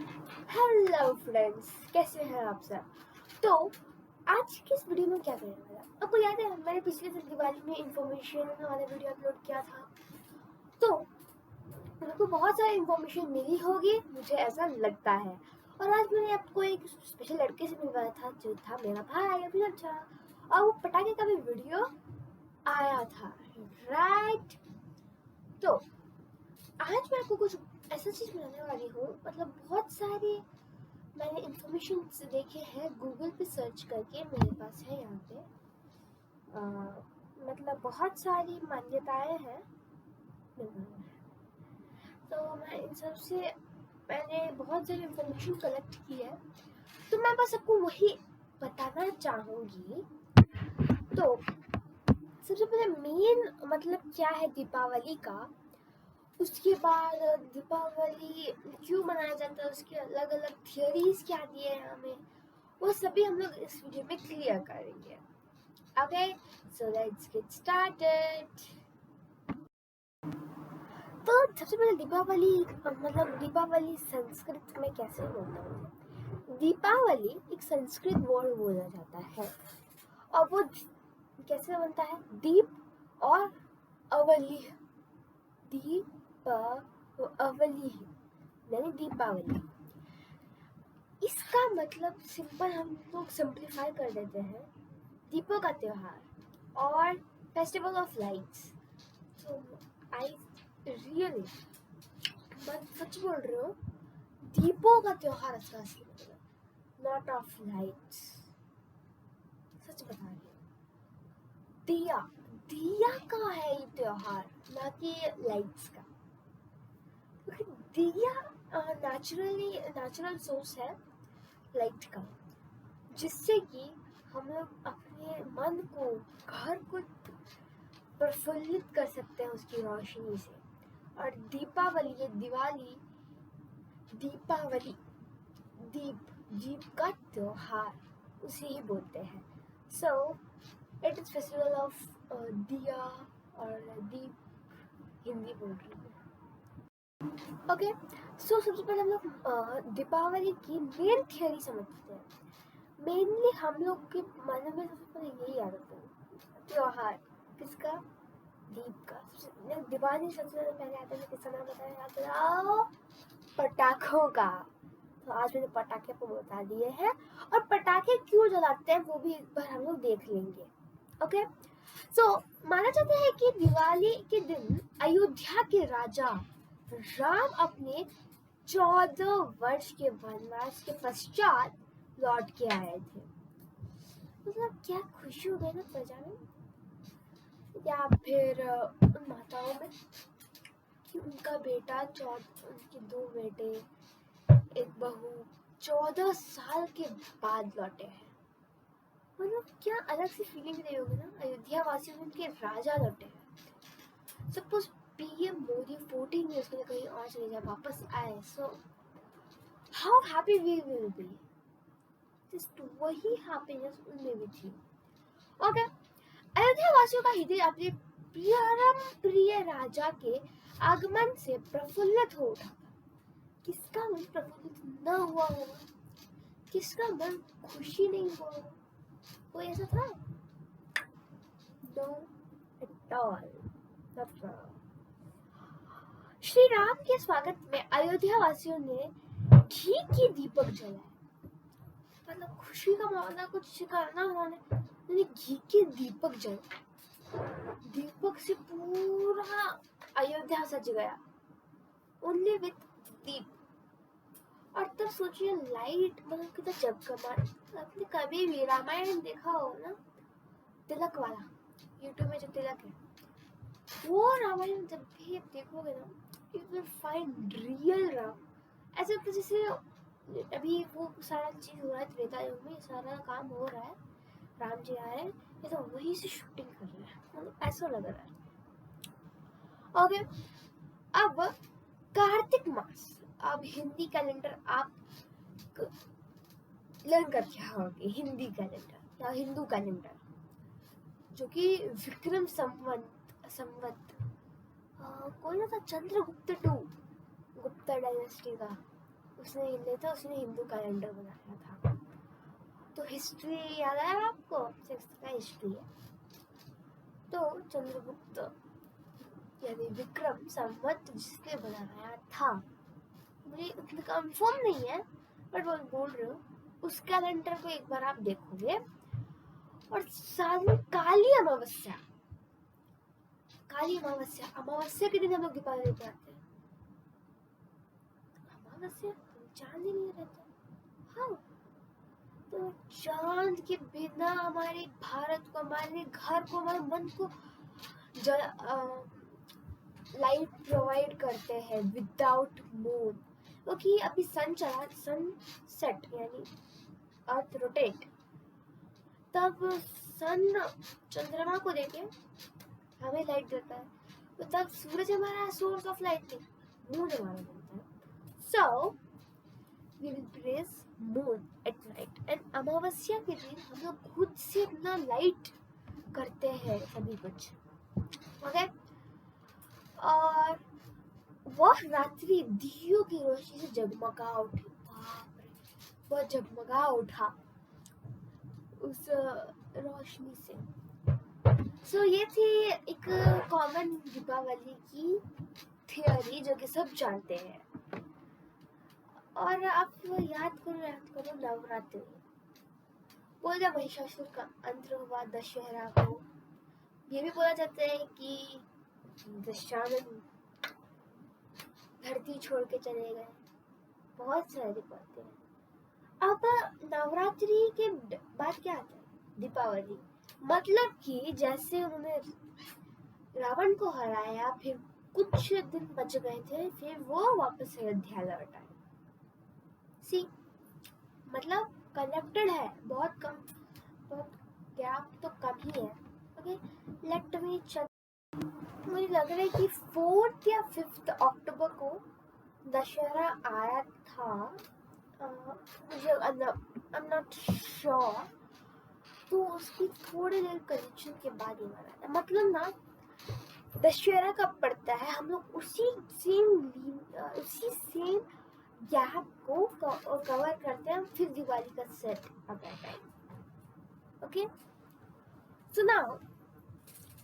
Hello friends, कैसे हैं आप सब। तो आज की इस वीडियो में क्या करने वाला, आपको याद है मैंने पिछले साल दिवाली में इंफॉर्मेशन वाला वीडियो अपलोड किया था। तो आपको बहुत सारी इंफॉर्मेशन मिली होगी, मुझे ऐसा लगता है। और आज मैंने आपको एक स्पेशल लड़के से मिलवाया था जो था मेरा भाई अभिनव झा, और वो पटाखे का भी वीडियो आया था, राइट। तो आज मैं आपको कुछ ऐसा चीज बनाने वाली हूँ, मतलब बहुत सारे मैंने इंफॉर्मेशन देखे हैं गूगल पे सर्च करके, मेरे पास है यहाँ पे। मतलब बहुत सारी मान्यताएं हैं। तो मैं इन सब से मैंने बहुत सारी इंफॉर्मेशन कलेक्ट की है, तो मैं बस आपको वही बताना चाहूँगी। तो सबसे पहले मेन मतलब क्या है दीपावली का, उसके बाद दीपावली क्यों मनाया जाता है, उसके अलग अलग थियोरीज क्या दिए हैं हमें, वो सभी हम लोग इस वीडियो में क्लियर करेंगे। Okay, so let's get started. तो सबसे पहले दीपावली, मतलब दीपावली संस्कृत में कैसे बोलते हैं। दीपावली एक संस्कृत वर्ड बोला जाता है, और वो कैसे बनता है, दीप और अवली, दीप अवली यानी दीपावली। इसका मतलब सिंपल हम लोग सिंप्लीफाई कर देते हैं, दीपों का त्योहार और फेस्टिवल ऑफ लाइट्स। तो आई रियली, मैं सच बोल रही हूँ, दीपों का त्योहार इसका असली मतलब, नॉट ऑफ लाइट्स, सच बता रही हूँ। दिया दिया का है ये त्योहार, ना कि लाइट्स का। दिया नेचुरल सोर्स है लाइट का, जिससे कि हम लोग अपने मन को, घर को प्रफुल्लित कर सकते हैं उसकी रोशनी से। और दीपावली ये दिवाली, दीपावली दीप का त्योहार उसे ही बोलते हैं। So it is festival of दिया और दीप, हिंदी बोल रही हूँ। ओके, सो सबसे पहले हम लोग दीपावली की मेन थियोरी समझते हैं। मेनली हम लोग के मन में सबसे पहले यही आ जाता है, त्योहार किसका, दीप का। दिवाली सबसे पहले आता है, किसका नाम बताया, याद कराओ, पटाखों का। तो आज मैंने पटाखे आपको बता दिए हैं, और पटाखे क्यों जलाते हैं वो भी एक बार हम लोग देख लेंगे। ओके, सो माना जाता है कि दिवाली के दिन अयोध्या के राजा राम अपने 14 वर्ष के वनवास के पश्चात लौट के आए थे। मतलब क्या खुशी हो गई ना प्रजा में, या फिर उन माताओं में, कि उनका बेटा उनके 2 बेटे एक बहू 14 साल के बाद लौटे हैं। मतलब क्या अलग सी फीलिंग रही होगी ना, अयोध्या वासियों में उनके राजा लौटे हैं। सपोज पीएम मोदी 14 ईयर्स के लिए कहीं और चले जाए, वापस आए, so how happy we will be. Just वही हैप्पीनेस उनमें भी थी। ओके, अयोध्या वासियों का हृदय अपने प्रिय राजा के आगमन से प्रफुल्लित हो उठा। किसका मन प्रफुल्लित न हुआ होगा, किसका मन खुशी नहीं हुआ होगा, कोई ऐसा था? No at all, not true. Shri Ram के स्वागत में अयोध्या वासियों ने घी की दीपक जलाए। मतलब खुशी का मामला कुछ करना, उन्होंने घी के दीपक जलाए। दीपक से पूरा अयोध्या सज गया, ओनली विथ दीप। और तब सोचिए लाइट मतलब कितना जगमगा। आपने कभी भी रामायण देखा हो ना, तिलक वाला, यूट्यूब में जो तिलक है, वो रामायण जब भी आप देखोगे ना, you will find real Ram. ऐसा लगता है जैसे अभी वो सारा चीज हो रहा है, त्रेता युग में सारा काम हो रहा है, राम जी आ रहे हैं, ऐसा वही से शूटिंग कर रहे हैं, मतलब ऐसा लग रहा है। ओके, अब कार्तिक मास, अब हिंदी कैलेंडर आप लर्न करके आओगे, हिंदी कैलेंडर या हिंदू कैलेंडर, जो कि विक्रम संवत कौन था, चंद्रगुप्त टू, गुप्ता डायनेस्टी का, उसने हिंदू कैलेंडर बनाया था। तो हिस्ट्री याद आया आपको? 6th का हिस्ट्री है। तो चंद्रगुप्त यानी विक्रम संवत जिसने बनाया था, मुझे उतना कंफर्म नहीं है बट मैं बोल रही हूँ, उस कैलेंडर को एक बार आप देखोगे। और साथ में काली अमावस्या अमावस्या के दिन हम लोग दीपावली मनाते हैं। अमावस्या चांद ही नहीं रहता। हाँ, तो चांद के बिना हमारे भारत को, हमारे घर को, हमारे मन को लाइट प्रोवाइड करते हैं विदाउट मून, क्योंकि अभी सन सेट यानी अर्थ रोटेट, तब सन चंद्रमा को देके हमें लाइट देता है, तो तब सूरज हमारा सोर्स ऑफ लाइट है, मून हमारा बनता है। So we will praise moon at night. And अमावस्या के दिन हम लोग खुद से अपना लाइट करते हैं सभी कुछ, ओके। और वह रात्रि दियों की रोशनी से जगमगा उठी। बाप रे, वह जगमगा उठा उस रोशनी से। सो ये थी एक कॉमन दीपावली की थियोरी जो कि सब जानते हैं। और आप याद करो नवरात्रि बोला महिषासुर का अंत हुआ दशहरा को। ये भी बोला जाता है कि दशानन धरती छोड़ के चले गए। बहुत सारी बातें हैं। अब नवरात्रि के बाद क्या आता है? दीपावली। मतलब कि जैसे उन्होंने रावण को हराया, फिर कुछ दिन बच गए थे, फिर वो वापस अयोध्या लौट आए। सी मतलब कनेक्टेड है, बहुत गैप तो कम ही है। Okay, let me check. मुझे लग रहा है कि 4 या 5 अक्टूबर को दशहरा आया था। मुझे आई एम नॉट श्योर। तो उसकी थोड़ी देर कनेक्शन के बाद ही माना, मतलब ना दशहरा कब पड़ता है, हम लोग उसी सेम गैप को कवर करते हैं, फिर दिवाली का सेट आता है time. Okay, so now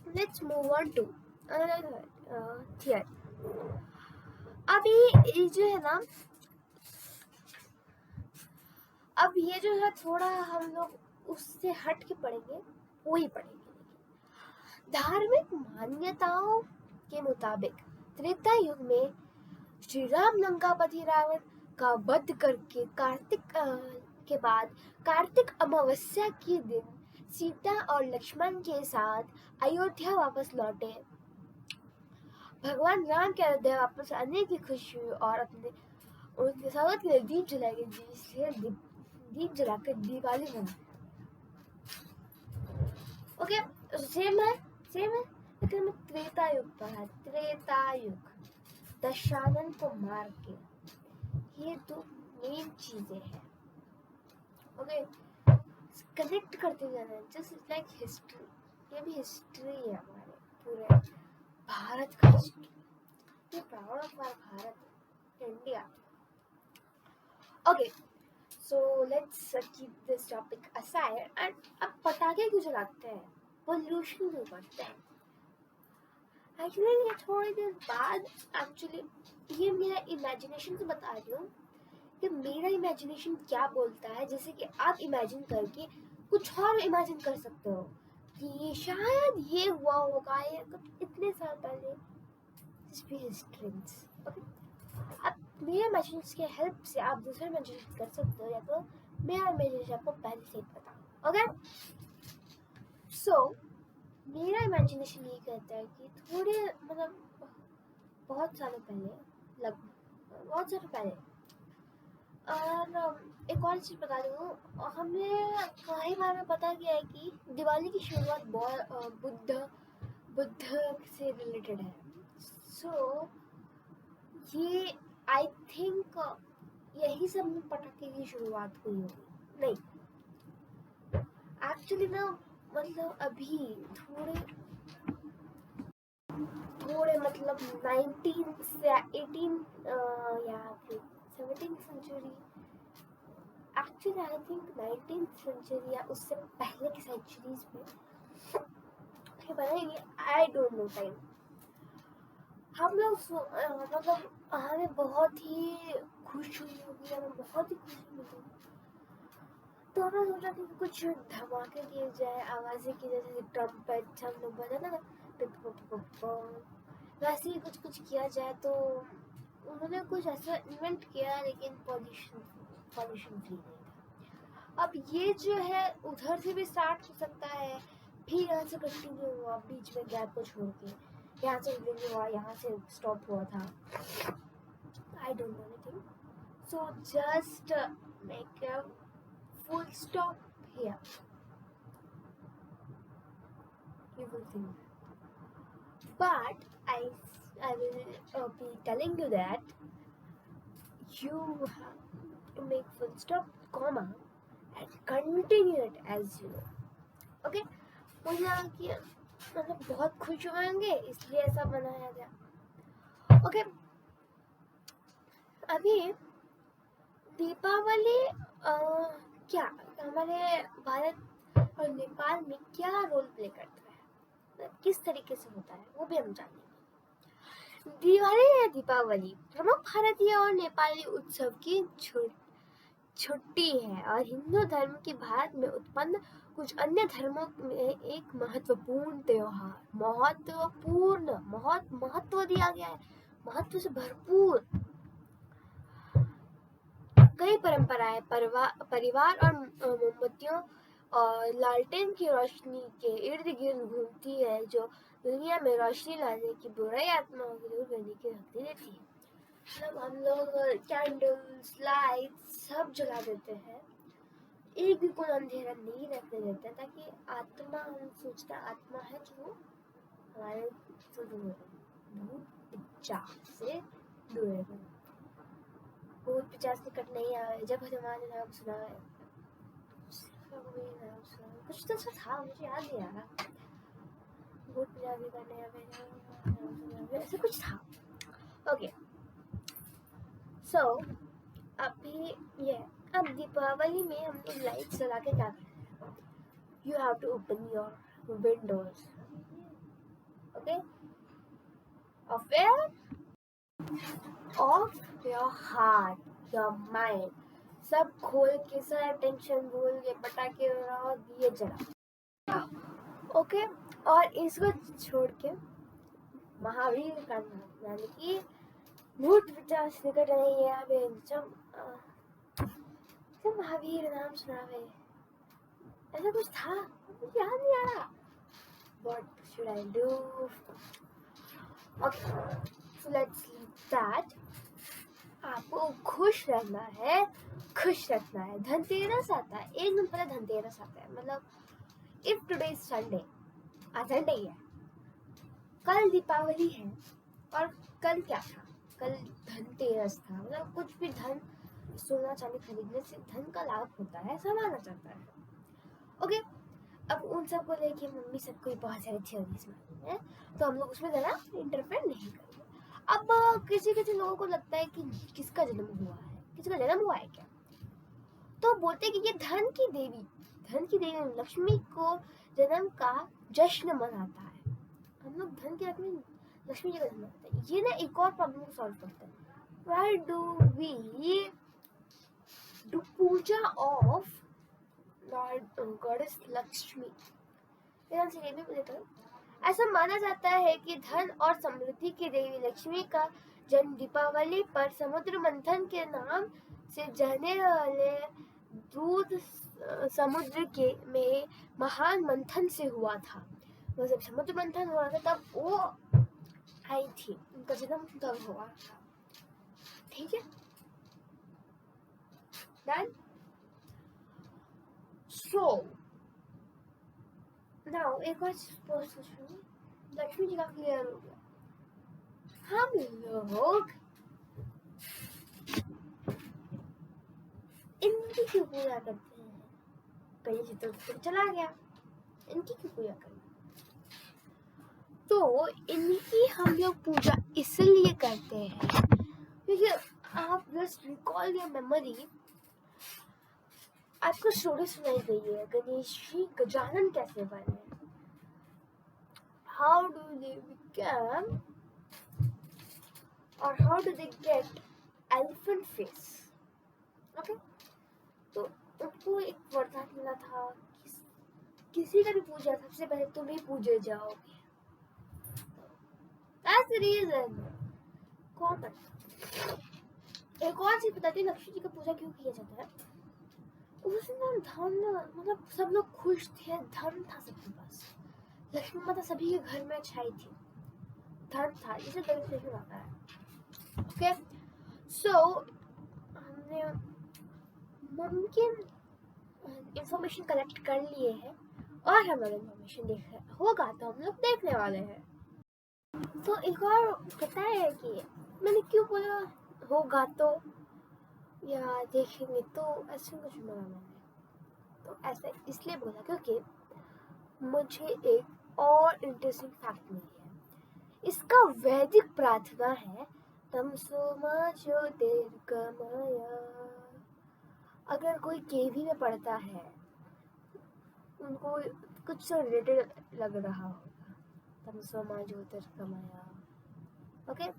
let's move on to another theory. अभी ये जो है ना, अब ये जो है थोड़ा हम लोग उससे हट के पढ़ेंगे, वो ही पढ़ेंगे। धार्मिक मान्यताओं के मुताबिक त्रेता युग में श्री राम लंकापति रावण का वध करके के बाद कार्तिक अमावस्या के दिन सीता और लक्ष्मण के साथ अयोध्या वापस लौटे। भगवान राम के अयोध्या वापस आने की खुशी और उनके स्वागत के लिए दीप जलाए गए, इसलिए दीप जलाकर दिवाली मनाते। ओके, सेम है लेकिन मैं त्रेता युग पढ़ा। त्रेता युग दशानन को मार के, ये दो मेन चीजें हैं। ओके, कनेक्ट करते जाना है, जस्ट लाइक हिस्ट्री। ये भी हिस्ट्री है हमारे पूरे भारत का हिस्ट्री। ये proud of our Bharat, India. Okay, so let's keep this topic aside. And अब पटाखे क्यों जलाते हैं, पोल्यूशन क्यों करते हैं? एक्चुअली ये थोड़ी देर बाद, एक्चुअली ये मेरा इमेजिनेशन से बता रही हूँ कि मेरा इमेजिनेशन क्या बोलता है। जैसे कि आप इमेजिन करके कुछ और इमेजिन कर सकते हो कि शायद ये हुआ होगा, ये इतने साल पहले। ओके, अब मेरे इमेजिनेशन के हेल्प से आप दूसरे इमेजिनेशन कर सकते हो, या तो मेरा इमेजिनेशन आपको पहले से ही पता। ओके, सो मेरा इमेजिनेशन ये कहता है कि थोड़े मतलब बहुत सालों पहले, बहुत सालों पहले। और एक और चीज़ बता दूँ, हमें कई बार में पता गया है कि दिवाली की शुरुआत बुद्ध से रिलेटेड है। सो ये आई थिंक यही सब में पटाखे की शुरुआत हुई होगी। नहीं, एक्चुअली ना, मतलब अभी थोड़े मतलब 19 से 18 या फिर 17th century, actually I think 19th century या उससे पहले की सेंचुरीज में ये बनाएंगे, आई डोंट नो टाइम। हम लोग मतलब हमें बहुत ही खुश हुई होगी, हमें बहुत ही खुशी मिली, तो हमने सोचा कि कुछ धमाके किए जाए, आवाज़ें की जैसे ट्रम्पेट हम लोग बजाते ना, वैसे ही कुछ किया जाए। तो उन्होंने कुछ ऐसा इन्वेंट किया, लेकिन पॉल्यूशन फ्री नहीं था। अब ये जो है उधर से भी स्टार्ट हो सकता है, फिर यहाँ से कंटिन्यू हुआ, बीच में गैप को छोड़ के यहाँ से कंटिन्यू हुआ, यहाँ से स्टॉप हुआ था, I don't know anything. So just make a full stop here. You will think, but I will be telling you that you have to make full stop, comma, and continue it as you know. Okay? मुझे लगा कि मतलब बहुत खुश होंगे इसलिए ऐसा बनाया गया। Okay? अभी दीपावली क्या हमारे भारत और नेपाल में क्या रोल प्ले करता है, किस तरीके से होता है, वो भी हम जानेंगे। दिवाली या दीपावली प्रमुख भारतीय और नेपाली उत्सव की छुट्टी है और हिंदू धर्म के भारत में उत्पन्न कुछ अन्य धर्मों में एक महत्वपूर्ण त्योहार, महत्व दिया गया है, महत्व से भरपूर। कई परंपराएं परिवार और मोमबत्तियों और लालटेन की रोशनी के इर्द गिर्द घूमती है, जो दुनिया में रोशनी लाने की बुराई आत्माओं को दूर करने की शक्ति देती है। मतलब हम लोग कैंडल्स, लाइट्स सब जला देते हैं, एक भी कोई अंधेरा नहीं रखने देते, ताकि आत्मा, हम सोचते हैं आत्मा है जो हमारे से दूर है, भूत पिशाच से दूर है। भूत पिशाच निकट नहीं आए जब हनुमान नाम सुना है, कुछ तो था, मुझे याद नहीं आ रहा, भूत पिशाच निकट नहीं आए ऐसा कुछ था। ओके, सो अभी ये अब दीपावली में हम लोग लाइट जला के क्या करते हैं, you have to open your windows, okay, of where, of your heart, your mind, सब खोल के, सारा टेंशन भूल के, पटाखे उड़ाओ, दिए जला, ओके। और इसको छोड़ के महावीर का नाम, यानी कि भूत पिशाच निकट नहीं आवे, जब महावीर नाम सुनावे, ऐसा कुछ था, मुझे याद नहीं आ रहा। What should I do? Okay, so let's leave that. आपको खुश रहना है, खुश रखना है। धनतेरस आता है, एक दिन पहले धनतेरस आता है, मतलब इफ टुडे इज संडे, आज संडे है, कल दीपावली है, और कल क्या था, कल धनतेरस था। मतलब कुछ भी धन, सोना चांदी खरीदने से धन का लाभ होता है, ऐसा माना जाता है। ओके, अब उन सब को लेके मम्मी सबको बहुत सारी थ्योरीज मालूम है, तो हम लोग उसमें ज़रा इंटरफेयर नहीं करेंगे। अब किसी लोगों को लगता है कि किसका जन्म हुआ है, किसी का जन्म हुआ है क्या, तो बोलते हैं कि ये धन की देवी लक्ष्मी को जन्म का जश्न मनाता है। हम लोग धन की लक्ष्मी जी का जन्म मनाते हैं। ये ना एक और प्रॉब्लम को सॉल्व करता है। Why do we do puja of lord goddess Lakshmi? ऐसा माना जाता है कि धन और समृद्धि की देवी लक्ष्मी का जन्म दीपावली पर समुद्र मंथन के नाम से जाने वाले दूध समुद्र के में महान मंथन से हुआ था। जब समुद्र मंथन हुआ था तब वो आई थी, उनका जन्म तब हुआ था। ठीक है, डन। सो नाउ एक और सोचो, लक्ष्मी जी का क्लियर हो गया। हम लोग इनकी क्यों पूजा करते हैं? पहले से तो चला गया, इनकी क्यों पूजा करते हैं? तो इनकी हम लोग पूजा इसलिए करते हैं क्योंकि आप जस्ट रिकॉल योर मेमोरी। आपको स्टोरी सुनाई गई है गणेश जी गजानन कैसे बने, हाउ डू दे बिकम और how do they get elephant face. Okay, तो उनको एक वरदान मिला था, किसी का भी पूजा सबसे पहले तुम ही पूजे जाओगे। That's the reason. कॉमन। एक और चीज बताती है लक्ष्मी जी का पूजा क्यों किया जाता है। उस दिन धन, मतलब सब लोग खुश थे, धन था सबके पास, लक्ष्मी माता सभी के घर में छाई थी, धन था, इसे गणेश में आता है। ओके, सो हमने मुमकिन इंफॉर्मेशन कलेक्ट कर लिए हैं और हम लोग इंफॉर्मेशन देख रहे होगा तो हम लोग देखने वाले हैं। तो एक और पता है कि मैंने क्यों बोला होगा तो या देखेंगे तो, ऐसे कुछ बोला मैंने, तो ऐसा इसलिए बोला क्योंकि मुझे एक और इंटरेस्टिंग फैक्ट मिली है। इसका वैदिक प्रार्थना है तमसो मा ज्योतिर्गमय। अगर कोई केवी में पढ़ता है उनको कुछ से रिलेटेड लग रहा होगा, तमसो मा ज्योतिर्गमय। ओके,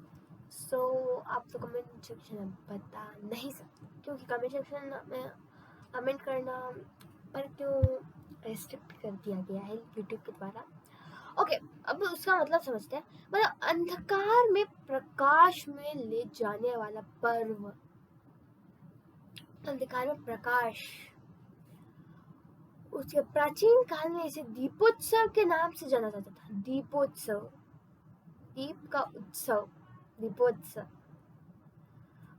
सो आप तो कमेंट सेक्शन में बता नहीं सकते क्योंकि कमेंट सेक्शन में कमेंट करना पर क्यों रेस्ट्रिक्ट कर दिया गया है यूट्यूब के द्वारा। ओके, अब उसका मतलब समझते हैं। मतलब अंधकार में प्रकाश में ले जाने वाला पर्व, अंधकार में प्रकाश, उसके प्राचीन काल में इसे दीपोत्सव के नाम से जाना जाता था। दीपोत्सव, दीप का उत्सव, दीपोत्सव,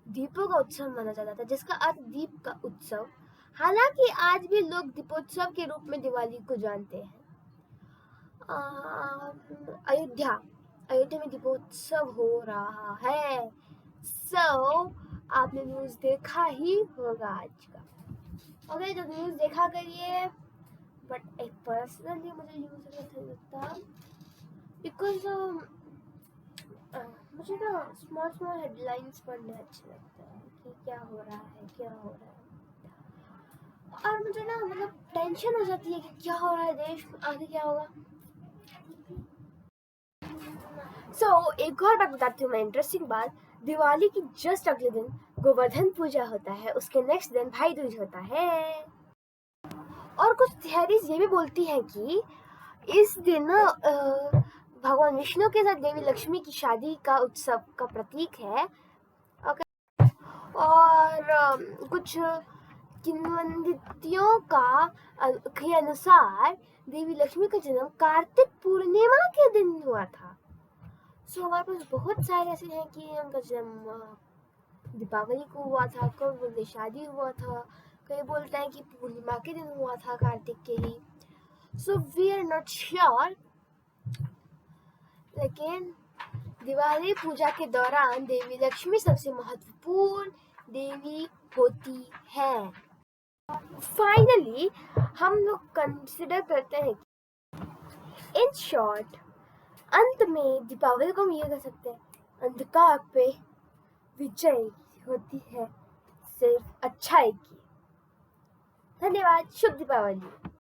दीपों का उत्सव माना जाता था, जिसका अर्थ दीप का उत्सव। हालांकि आज भी लोग दीपोत्सव के रूप में दिवाली को जानते हैं। अयोध्या में दीपोत्सव हो रहा है, सो आपने न्यूज देखा ही होगा आज का। ओके, तो न्यूज देखा करिए, बट एक पर्सनली मुझे न्यूज अच्छा लगता बिकॉज मुझे ना स्मॉल हेडलाइंस पढ़ने अच्छे लगते हैं कि क्या हो रहा है, क्या हो रहा है, और मुझे ना मतलब टेंशन हो जाती है कि क्या हो रहा है देश में, आगे क्या होगा। सो एक और बात बताती हूँ मैं, इंटरेस्टिंग बात। दिवाली की जस्ट अगले दिन गोवर्धन पूजा होता है, उसके नेक्स्ट दिन भाई दूज होता है। और कुछ थियरीज ये भी बोलती हैं कि इस दिन भगवान विष्णु के साथ देवी लक्ष्मी की शादी का उत्सव का प्रतीक है। ओके, और कुछ किंवदंतियों के अनुसार देवी लक्ष्मी का जन्म कार्तिक पूर्णिमा के दिन हुआ था। सो हमारे पास बहुत सारे ऐसे हैं कि उनका जन्म दीपावली को हुआ था, कब बोलते शादी हुआ था, कई बोलते हैं कि पूर्णिमा के दिन हुआ था, कार्तिक के ही। So we are not sure, लेकिन दिवाली पूजा के दौरान देवी लक्ष्मी सबसे महत्वपूर्ण देवी होती है। फाइनली हम लोग कंसिडर करते हैं कि इन शॉर्ट अंत में दीपावली को हम ये कह सकते हैं, अंधकार पे विजय होती है सिर्फ अच्छाई की। धन्यवाद, शुभ दीपावली।